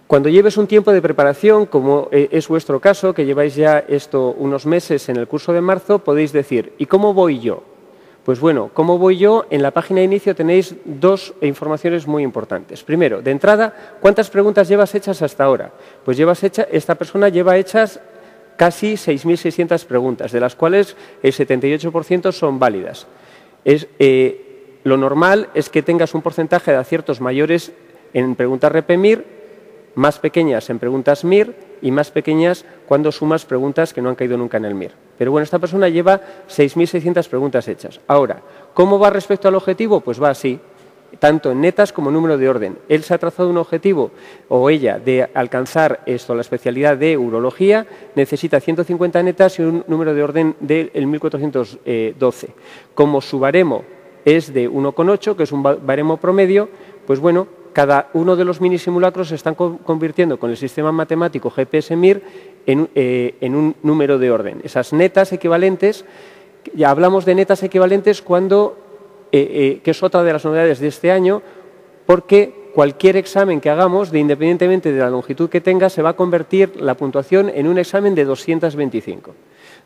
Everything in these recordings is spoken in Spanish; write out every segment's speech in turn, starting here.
Cuando lleves un tiempo de preparación, como es vuestro caso, que lleváis ya esto unos meses en el curso de marzo, podéis decir, ¿y cómo voy yo? Pues bueno, ¿cómo voy yo? En la página de inicio tenéis dos informaciones muy importantes. Primero, de entrada, ¿cuántas preguntas llevas hechas hasta ahora? Pues esta persona lleva hechas casi 6.600 preguntas, de las cuales el 78% son válidas. Lo normal es que tengas un porcentaje de aciertos mayores en preguntas REPEMIR, más pequeñas en preguntas MIR y más pequeñas cuando sumas preguntas que no han caído nunca en el MIR. Pero bueno, esta persona lleva 6.600 preguntas hechas. Ahora, ¿cómo va respecto al objetivo? Pues va así, tanto en netas como en número de orden. Él se ha trazado un objetivo, o ella, de alcanzar la especialidad de urología, necesita 150 netas y un número de orden del 1.412. Como su baremo es de 1,8, que es un baremo promedio, pues bueno, cada uno de los mini simulacros se están convirtiendo con el sistema matemático GPS-MIR en un número de orden. Esas netas equivalentes, ya hablamos de netas equivalentes cuando, que es otra de las novedades de este año, porque cualquier examen que hagamos, independientemente de la longitud que tenga, se va a convertir la puntuación en un examen de 225.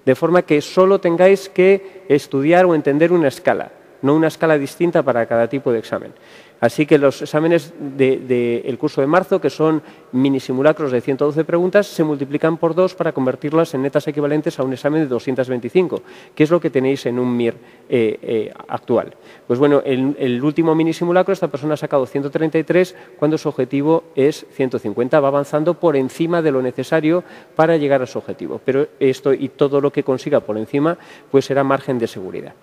De forma que solo tengáis que estudiar o entender una escala, no una escala distinta para cada tipo de examen. Así que los exámenes del curso de marzo, que son mini simulacros de 112 preguntas, se multiplican por 2 para convertirlas en netas equivalentes a un examen de 225, que es lo que tenéis en un MIR actual. Pues bueno, el último mini simulacro, esta persona ha sacado 133 cuando su objetivo es 150. Va avanzando por encima de lo necesario para llegar a su objetivo. Pero esto y todo lo que consiga por encima, pues será margen de seguridad.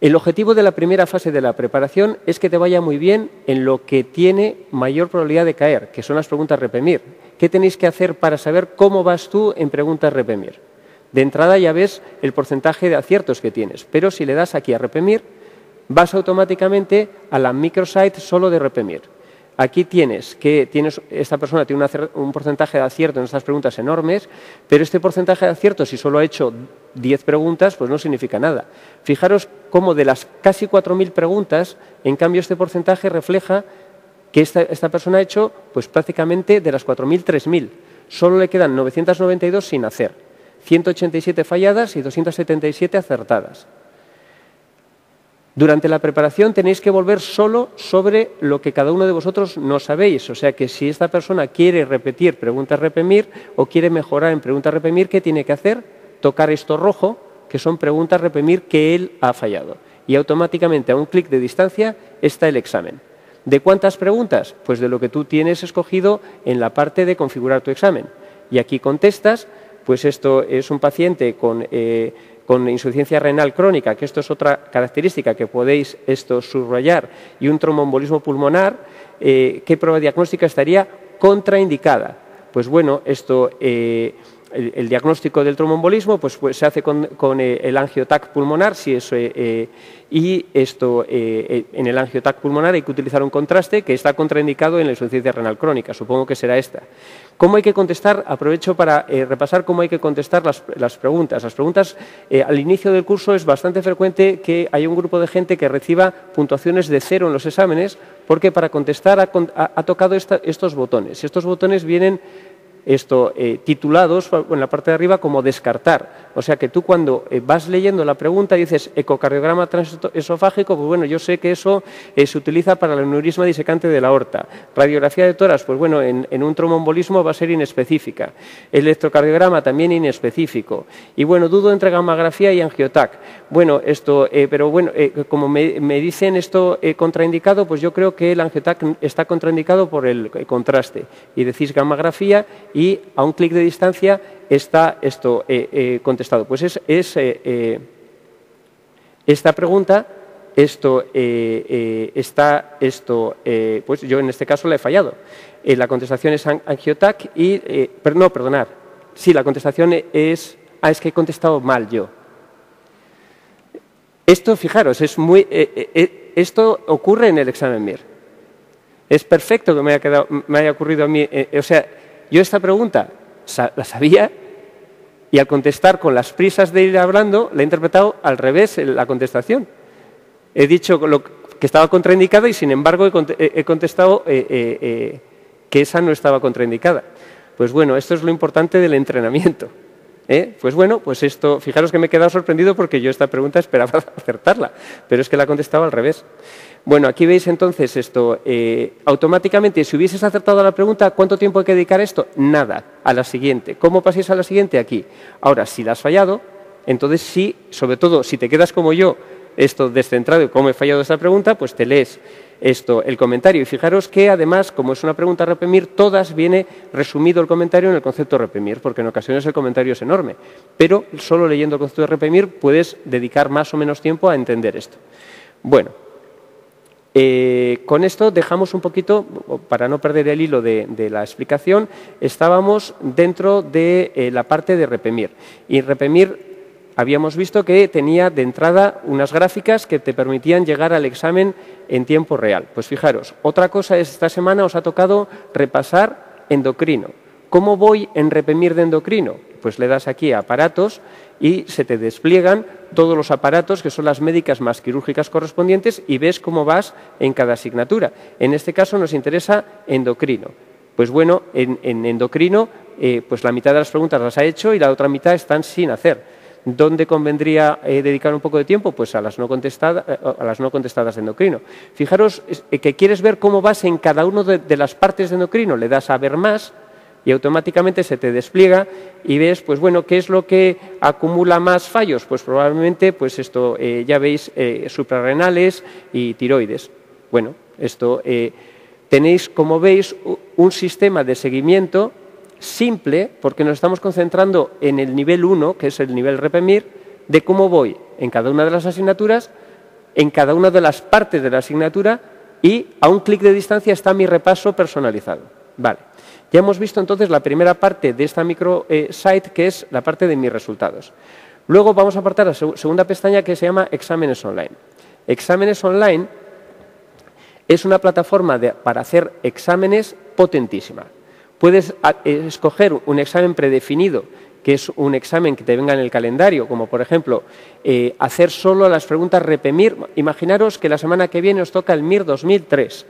El objetivo de la primera fase de la preparación es que te vaya muy bien en lo que tiene mayor probabilidad de caer, que son las preguntas REPEMIR. ¿Qué tenéis que hacer para saber cómo vas tú en preguntas REPEMIR? De entrada ya ves el porcentaje de aciertos que tienes, pero si le das aquí a REPEMIR, vas automáticamente a la microsite solo de REPEMIR. Aquí esta persona tiene un porcentaje de acierto en estas preguntas enormes, pero este porcentaje de acierto, si solo ha hecho 10 preguntas, pues no significa nada. Fijaros cómo de las casi 4.000 preguntas, en cambio este porcentaje refleja que esta persona ha hecho pues prácticamente de las 4.000, 3.000. Solo le quedan 992 sin hacer, 187 falladas y 277 acertadas. Durante la preparación tenéis que volver solo sobre lo que cada uno de vosotros no sabéis. O sea que si esta persona quiere repetir preguntas REPEMIR o quiere mejorar en preguntas REPEMIR, ¿qué tiene que hacer? Tocar esto rojo, que son preguntas REPEMIR que él ha fallado. Y automáticamente a un clic de distancia está el examen. ¿De cuántas preguntas? Pues de lo que tú tienes escogido en la parte de configurar tu examen. Y aquí contestas, pues esto es un paciente con insuficiencia renal crónica, que esto es otra característica que podéis subrayar, y un tromboembolismo pulmonar, ¿qué prueba diagnóstica estaría contraindicada? Pues bueno, el diagnóstico del tromboembolismo pues se hace con el angiotac pulmonar, y en el angiotac pulmonar hay que utilizar un contraste que está contraindicado en la insuficiencia renal crónica, supongo que será esta. ¿Cómo hay que contestar? Aprovecho para repasar cómo hay que contestar las preguntas. Las preguntas, al inicio del curso es bastante frecuente que haya un grupo de gente que reciba puntuaciones de 0 en los exámenes, porque para contestar ha tocado estos botones. Estos botones vienen titulados en la parte de arriba como descartar. O sea que tú cuando vas leyendo la pregunta dices ecocardiograma transesofágico, pues bueno, yo sé que eso se utiliza para el aneurisma disecante de la aorta. Radiografía de tórax, pues bueno, en un tromboembolismo va a ser inespecífica. Electrocardiograma también inespecífico. Y bueno, dudo entre gammagrafía y angiotac. Bueno, pero bueno, como me dicen esto contraindicado, pues yo creo que el angiotac está contraindicado por el contraste. Y decís gammagrafía y a un clic de distancia está contestado. Pues esta pregunta, pues yo en este caso la he fallado. La contestación es angiotac y, no, perdonad, sí, la contestación es que he contestado mal yo. Esto, fijaros, esto ocurre en el examen MIR. Es perfecto que me haya ocurrido a mí, o sea, yo esta pregunta la sabía y al contestar con las prisas de ir hablando, la he interpretado al revés la contestación. He dicho que estaba contraindicada y sin embargo he contestado que esa no estaba contraindicada. Pues bueno, esto es lo importante del entrenamiento. Pues bueno, pues esto, fijaros que me he quedado sorprendido porque yo esta pregunta esperaba acertarla, pero es que la he contestado al revés. Bueno, aquí veis entonces esto, automáticamente, si hubieses acertado la pregunta, ¿cuánto tiempo hay que dedicar a esto? Nada, a la siguiente. ¿Cómo pasáis a la siguiente? Aquí. Ahora, si la has fallado, entonces sí, sobre todo, si te quedas como yo, esto descentrado y cómo he fallado esta pregunta, pues te lees el comentario. Y fijaros que, además, como es una pregunta reprimir, todas viene resumido el comentario en el concepto reprimir, porque en ocasiones el comentario es enorme. Pero solo leyendo el concepto de reprimir puedes dedicar más o menos tiempo a entender esto. Bueno, con esto dejamos un poquito, para no perder el hilo de la explicación, estábamos dentro de la parte de reprimir. Y reprimir habíamos visto que tenía de entrada unas gráficas que te permitían llegar al examen en tiempo real. Pues fijaros, otra cosa es, esta semana os ha tocado repasar endocrino. ¿Cómo voy en reprimir de endocrino? Pues le das aquí a aparatos y se te despliegan todos los aparatos que son las médicas más quirúrgicas correspondientes y ves cómo vas en cada asignatura. En este caso nos interesa endocrino. Pues bueno, en endocrino pues la mitad de las preguntas las ha hecho y la otra mitad están sin hacer. ¿Dónde convendría dedicar un poco de tiempo? Pues a las no contestadas de endocrino. Fijaros que quieres ver cómo vas en cada una de las partes de endocrino. Le das a ver más y automáticamente se te despliega y ves, pues bueno, ¿qué es lo que acumula más fallos? Pues probablemente, pues esto, ya veis, suprarrenales y tiroides. Bueno, esto, tenéis, como veis, un sistema de seguimiento simple, porque nos estamos concentrando en el nivel 1, que es el nivel reprimir, de cómo voy en cada una de las asignaturas, en cada una de las partes de la asignatura y a un clic de distancia está mi repaso personalizado. Vale. Ya hemos visto entonces la primera parte de esta microsite, que es la parte de mis resultados. Luego vamos a apartar la segunda pestaña que se llama Exámenes Online. Exámenes Online es una plataforma para hacer exámenes potentísima. Puedes escoger un examen predefinido, que es un examen que te venga en el calendario, como por ejemplo, hacer solo las preguntas reprimir. Imaginaros que la semana que viene os toca el MIR 2003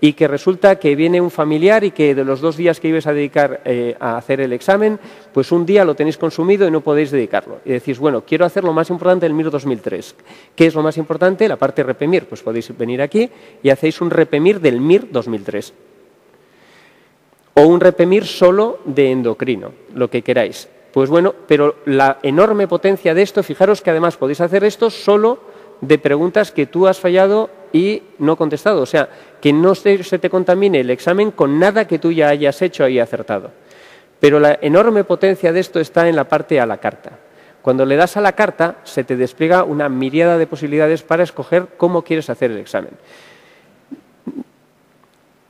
y que resulta que viene un familiar y que de los 2 días que ibas a dedicar a hacer el examen, pues un día lo tenéis consumido y no podéis dedicarlo. Y decís, bueno, quiero hacer lo más importante del MIR 2003. ¿Qué es lo más importante? La parte reprimir. Pues podéis venir aquí y hacéis un reprimir del MIR 2003. O un reprimir solo de endocrino, lo que queráis. Pues bueno, pero la enorme potencia de esto, fijaros que además podéis hacer esto solo de preguntas que tú has fallado y no contestado. O sea, que no se te contamine el examen con nada que tú ya hayas hecho y acertado. Pero la enorme potencia de esto está en la parte a la carta. Cuando le das a la carta, se te despliega una miríada de posibilidades para escoger cómo quieres hacer el examen.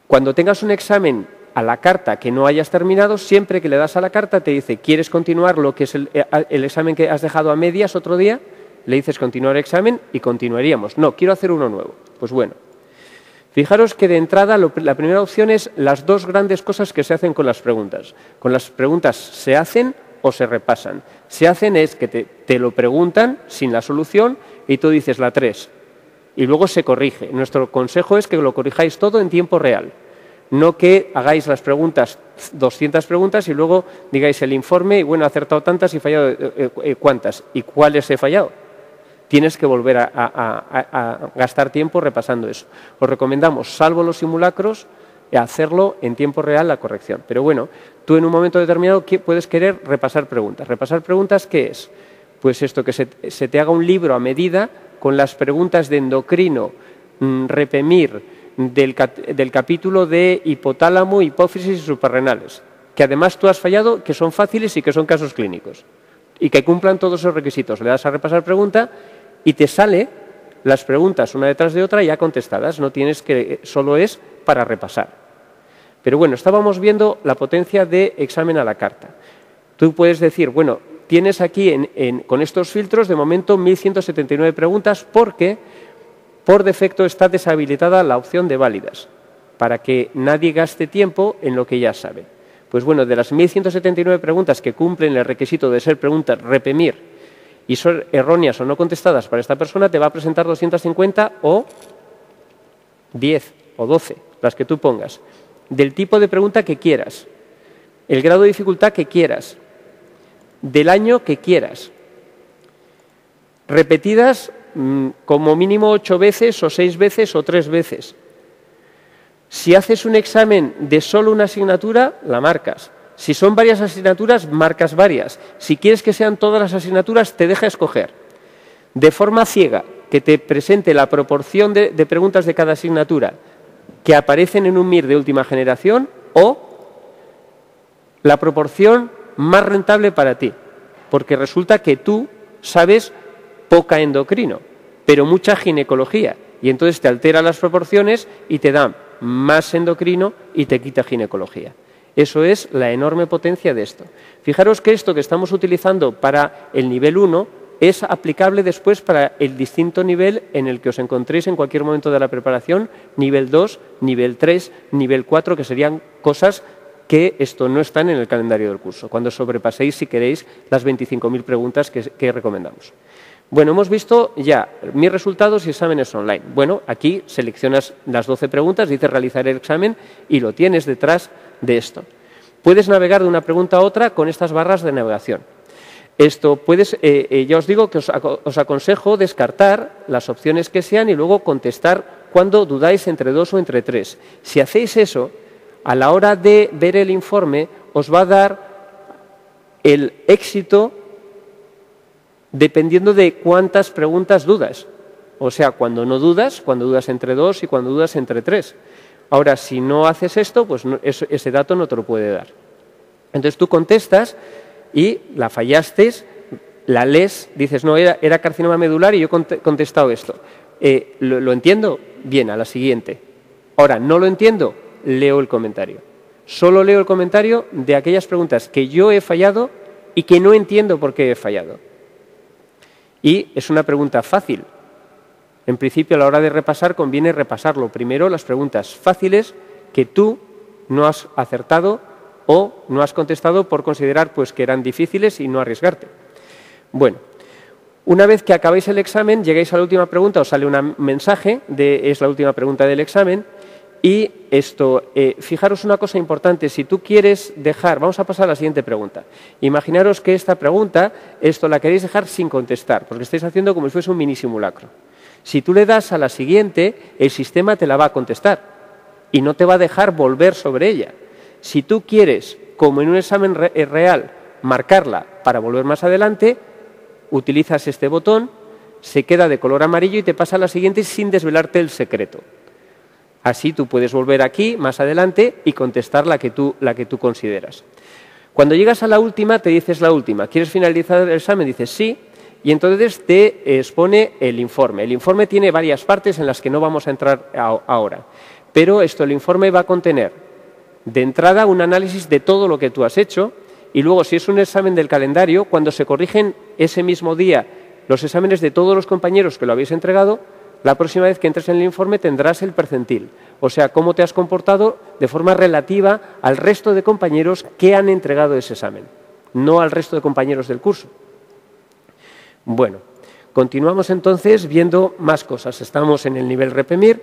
Cuando tengas un examen a la carta que no hayas terminado, siempre que le das a la carta te dice, ¿quieres continuar lo que es el examen que has dejado a medias otro día? Le dices continuar el examen y continuaríamos. No, quiero hacer uno nuevo. Pues bueno, fijaros que de entrada la primera opción es las 2 grandes cosas que se hacen con las preguntas. Con las preguntas se hacen o se repasan. Se hacen es que te lo preguntan sin la solución y tú dices la 3 y luego se corrige. Nuestro consejo es que lo corrijáis todo en tiempo real. No que hagáis las preguntas, 200 preguntas y luego digáis el informe y bueno, he acertado tantas y he fallado cuántas y cuáles he fallado. Tienes que volver a gastar tiempo repasando eso. Os recomendamos, salvo los simulacros, hacerlo en tiempo real la corrección. Pero bueno, tú en un momento determinado puedes querer repasar preguntas. ¿Repasar preguntas qué es? Pues esto, que se te haga un libro a medida con las preguntas de endocrino, reprimir, del capítulo de hipotálamo, hipófisis y suprarrenales, que además tú has fallado, que son fáciles y que son casos clínicos, y que cumplan todos esos requisitos. Le das a repasar pregunta y te sale las preguntas una detrás de otra ya contestadas, no tienes que, solo es para repasar. Pero bueno, estábamos viendo la potencia de examen a la carta. Tú puedes decir, bueno, tienes aquí con estos filtros de momento 1179 preguntas porque por defecto está deshabilitada la opción de válidas, para que nadie gaste tiempo en lo que ya sabe. Pues bueno, de las 1179 preguntas que cumplen el requisito de ser preguntas reprimir y son erróneas o no contestadas para esta persona, te va a presentar 250 o 10 o 12, las que tú pongas. del tipo de pregunta que quieras, el grado de dificultad que quieras, del año que quieras, repetidas como mínimo 8 veces o 6 veces o 3 veces. Si haces un examen de solo una asignatura, la marcas. Si son varias asignaturas, marcas varias. Si quieres que sean todas las asignaturas, te deja escoger. De forma ciega, que te presente la proporción de preguntas de cada asignatura que aparecen en un MIR de última generación o la proporción más rentable para ti. Porque resulta que tú sabes poca endocrino, pero mucha ginecología. Y entonces te altera las proporciones y te da más endocrino y te quita ginecología. Eso es la enorme potencia de esto. Fijaros que esto que estamos utilizando para el nivel 1 es aplicable después para el distinto nivel en el que os encontréis en cualquier momento de la preparación, nivel 2, nivel 3, nivel 4, que serían cosas que esto no están en el calendario del curso, cuando sobrepaséis, si queréis, las 25.000 preguntas que recomendamos. Bueno, hemos visto ya mis resultados y exámenes online. Bueno, aquí seleccionas las 12 preguntas, dices realizar el examen y lo tienes detrás de esto. Puedes navegar de una pregunta a otra con estas barras de navegación. Esto puedes, ya os digo que os aconsejo descartar las opciones que sean y luego contestar cuando dudáis entre 2 o entre 3. Si hacéis eso, a la hora de ver el informe os va a dar el éxito dependiendo de cuántas preguntas dudas. O sea, cuando no dudas, cuando dudas entre 2 y cuando dudas entre 3. Ahora, si no haces esto, pues ese dato no te lo puede dar. Entonces tú contestas y la fallaste, la lees, dices, no, era carcinoma medular y yo he contestado esto. ¿Lo entiendo? Bien, a la siguiente. Ahora, no lo entiendo, leo el comentario. Solo leo el comentario de aquellas preguntas que yo he fallado y que no entiendo por qué he fallado. Y es una pregunta fácil. En principio, a la hora de repasar, conviene repasarlo. Primero, las preguntas fáciles que tú no has acertado o no has contestado por considerar pues, que eran difíciles y no arriesgarte. Bueno, una vez que acabáis el examen, llegáis a la última pregunta, os sale un mensaje, es la última pregunta del examen, y esto, fijaros una cosa importante, si tú quieres dejar, vamos a pasar a la siguiente pregunta. Imaginaros que esta pregunta, esto la queréis dejar sin contestar, porque estáis haciendo como si fuese un mini simulacro. Si tú le das a la siguiente, el sistema te la va a contestar y no te va a dejar volver sobre ella. Si tú quieres, como en un examen real, marcarla para volver más adelante, utilizas este botón, se queda de color amarillo y te pasa a la siguiente sin desvelarte el secreto. Así tú puedes volver aquí más adelante y contestar la que tú consideras. Cuando llegas a la última, te dices la última. ¿Quieres finalizar el examen? Dices sí. Y entonces te expone el informe. El informe tiene varias partes en las que no vamos a entrar ahora. Pero el informe va a contener, de entrada, un análisis de todo lo que tú has hecho y luego, si es un examen del calendario, cuando se corrigen ese mismo día los exámenes de todos los compañeros que lo habéis entregado, la próxima vez que entres en el informe tendrás el percentil. O sea, cómo te has comportado de forma relativa al resto de compañeros que han entregado ese examen, no al resto de compañeros del curso. Bueno, continuamos entonces viendo más cosas. Estamos en el nivel REPEMIR,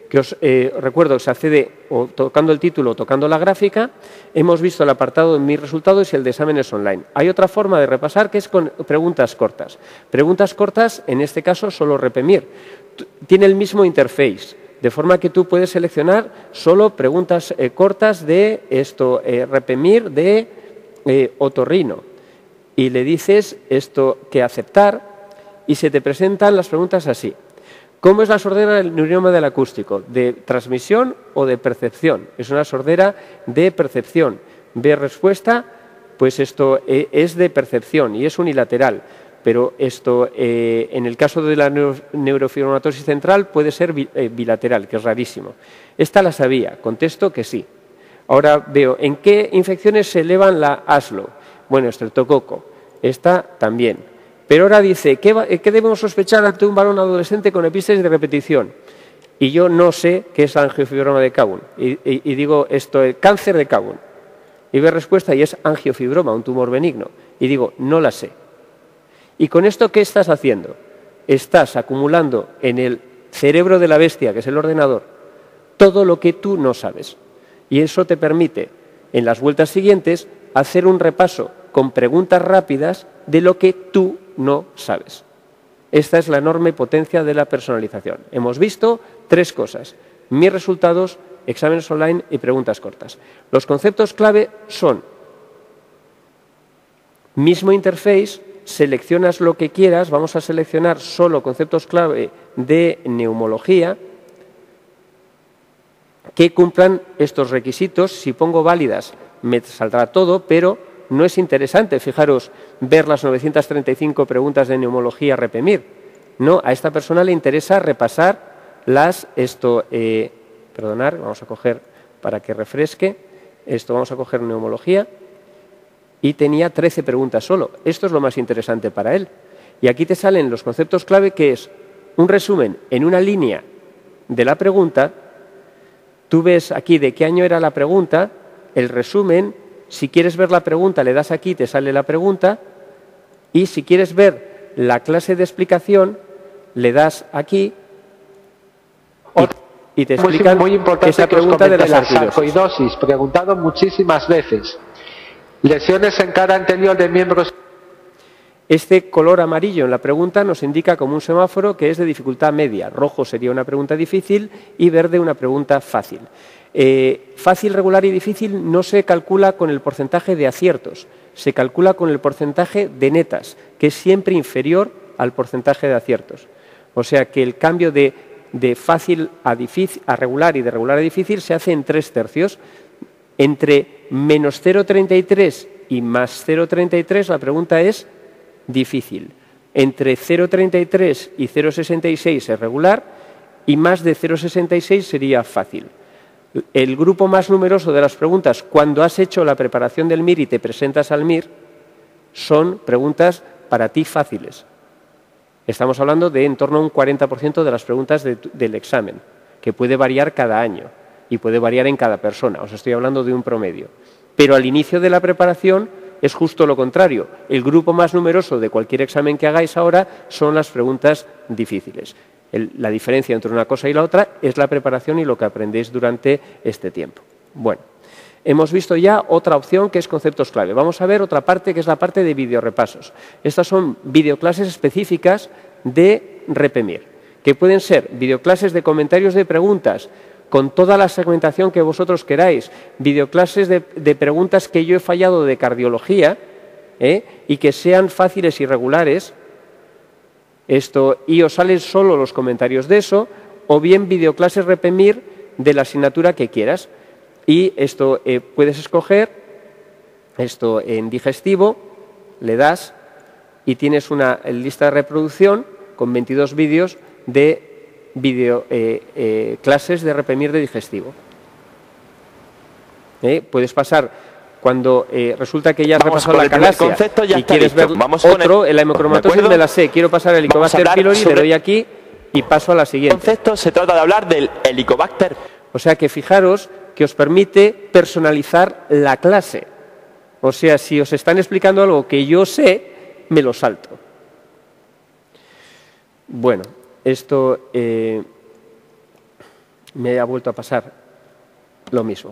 que os recuerdo que se accede o tocando el título o tocando la gráfica. Hemos visto el apartado de mis resultados y el de exámenes online. Hay otra forma de repasar que es con preguntas cortas. Preguntas cortas, en este caso, solo REPEMIR. Tiene el mismo interface, de forma que tú puedes seleccionar solo preguntas cortas de REPEMIR de otorrino. Y le dices que aceptar y se te presentan las preguntas así. ¿Cómo es la sordera del neurinoma del acústico? ¿De transmisión o de percepción? Es una sordera de percepción. ¿Ve respuesta? Pues esto es de percepción y es unilateral. Pero en el caso de la neurofibromatosis central puede ser bilateral, que es rarísimo. Esta la sabía, contesto que sí. Ahora veo, ¿en qué infecciones se elevan la ASLO? Bueno, estreptococo. Esta también. Pero ahora dice, ¿qué debemos sospechar ante un varón adolescente con epístesis de repetición? Y yo no sé qué es angiofibroma de Cabun. Y digo, esto es cáncer de Cabun. Y ve respuesta y es angiofibroma, un tumor benigno. Y digo, no la sé. ¿Y con esto qué estás haciendo? Estás acumulando en el cerebro de la bestia, que es el ordenador, todo lo que tú no sabes. Y eso te permite, en las vueltas siguientes, hacer un repaso con preguntas rápidas de lo que tú no sabes. Esta es la enorme potencia de la personalización. Hemos visto 3 cosas: mis resultados, exámenes online y preguntas cortas. Los conceptos clave son: mismo interface, seleccionas lo que quieras, vamos a seleccionar solo conceptos clave de neumología que cumplan estos requisitos. Si pongo válidas me saldrá todo, pero no es interesante, fijaros, ver las 935 preguntas de neumología REPEMIR. No, a esta persona le interesa repasar las, perdonar, vamos a coger para que refresque, vamos a coger neumología, y tenía 13 preguntas solo. Esto es lo más interesante para él. Y aquí te salen los conceptos clave, que es un resumen en una línea de la pregunta. Tú ves aquí de qué año era la pregunta, el resumen. Si quieres ver la pregunta, le das aquí, te sale la pregunta. Y si quieres ver la clase de explicación, le das aquí y te explican muy importante esa pregunta de la sarcoidosis. Preguntado muchísimas veces. Lesiones en cara anterior de miembros. Este color amarillo en la pregunta nos indica como un semáforo que es de dificultad media. Rojo sería una pregunta difícil y verde una pregunta fácil. Fácil, regular y difícil no se calcula con el porcentaje de aciertos, se calcula con el porcentaje de netas, que es siempre inferior al porcentaje de aciertos. O sea que el cambio de fácil a regular y de regular a difícil se hace en 3/3. Entre menos 0,33 y más 0,33 la pregunta es difícil. Entre 0,33 y 0,66 es regular y más de 0,66 sería fácil. El grupo más numeroso de las preguntas, cuando has hecho la preparación del MIR y te presentas al MIR, son preguntas para ti fáciles. Estamos hablando de en torno a un 40% de las preguntas del examen, que puede variar cada año y puede variar en cada persona. Os estoy hablando de un promedio. Pero al inicio de la preparación es justo lo contrario. El grupo más numeroso de cualquier examen que hagáis ahora son las preguntas difíciles. La diferencia entre una cosa y la otra es la preparación y lo que aprendéis durante este tiempo. Bueno, hemos visto ya otra opción que es conceptos clave. Vamos a ver otra parte que es la parte de videorepasos. Estas son videoclases específicas de REPEMIR, que pueden ser videoclases de comentarios de preguntas con toda la segmentación que vosotros queráis, videoclases de preguntas que yo he fallado de cardiología y que sean fáciles y regulares, y os salen solo los comentarios de eso, o bien videoclases REPEMIR de la asignatura que quieras. Y puedes escoger en digestivo, le das y tienes una lista de reproducción con 22 vídeos de clases de REPEMIR de digestivo. Puedes pasar cuando resulta que ya has repasado la calasia y quieres ver otro, la hemocromatosis me la sé, quiero pasar el Helicobacter pylori, le doy aquí y paso a la siguiente. El concepto se trata de hablar del Helicobacter. O sea que fijaros que os permite personalizar la clase. O sea, si os están explicando algo que yo sé, me lo salto. Bueno, esto me ha vuelto a pasar lo mismo.